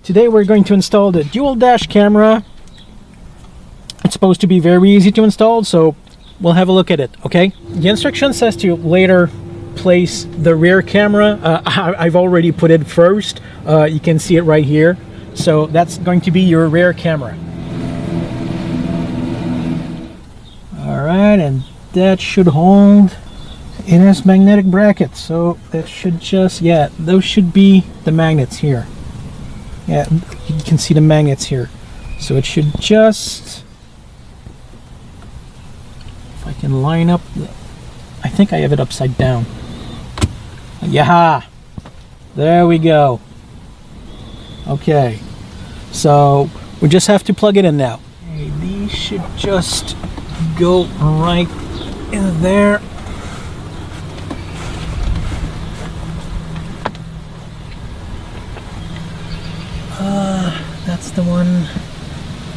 Today we're going to install the dual dash camera. It's supposed to be very easy to install, so we'll have a look at it, okay? The instruction says to later place the rear camera. I've already put it first. You can see it right here. So that's going to be your rear camera. Alright, and that should hold. It has magnetic brackets, so that should just, yeah, those should be the magnets here. Yeah, you can see the magnets here. So it should just, if I can line up, I think I have it upside down. Yeah, there we go. Okay, so we just have to plug it in now. Okay, these should just go right in there. That's the one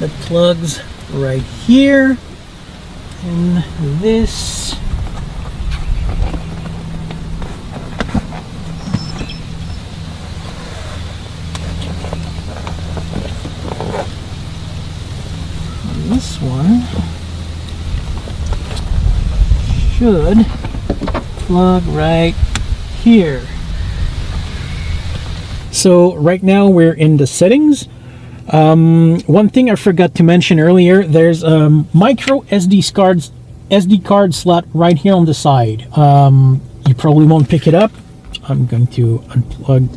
that plugs right here. And this one should plug right here. So right now we're in the settings. One thing I forgot to mention earlier, there's a micro SD card slot right here on the side. You probably won't pick it up. I'm going to unplug.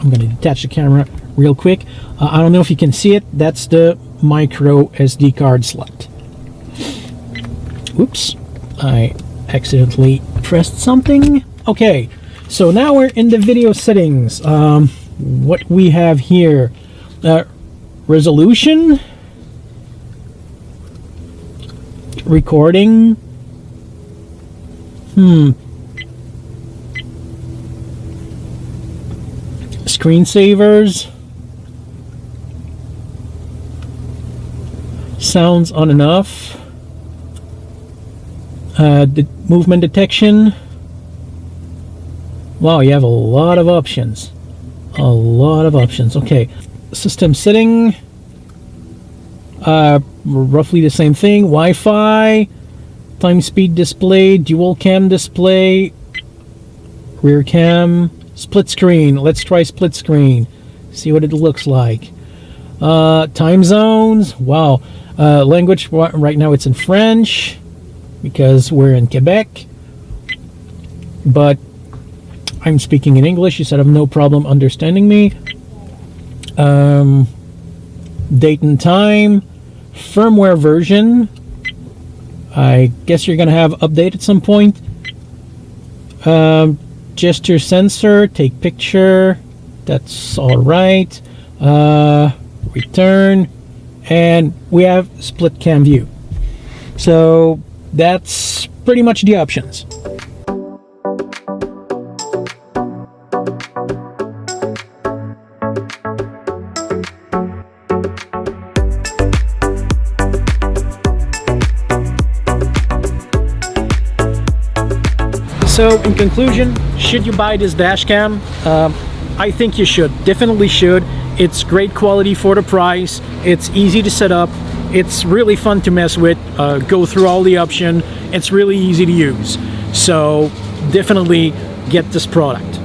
I'm going to detach the camera real quick. I don't know if you can see it. That's the micro SD card slot. Oops, I accidentally pressed something. Okay, so now we're in the video settings. What we have here, resolution, recording, screensavers, sounds on and off, the movement detection. Wow, you have a lot of options. A lot of options. Okay, system setting, roughly the same thing. Wi-Fi, time speed display, dual cam display, rear cam, split screen. Let's try split screen, see what it looks like. Time zones. Wow. Language, right now it's in French because we're in Quebec, but I'm speaking in English. You said I have no problem understanding me. Date and time, firmware version. I guess you're gonna have update at some point. Gesture sensor, take picture. That's all right. Return, and we have split cam view. So that's pretty much the options. So in conclusion, should you buy this dash cam? I think you should, definitely should. It's great quality for the price. It's easy to set up. It's really fun to mess with, go through all the options. It's really easy to use. So definitely get this product.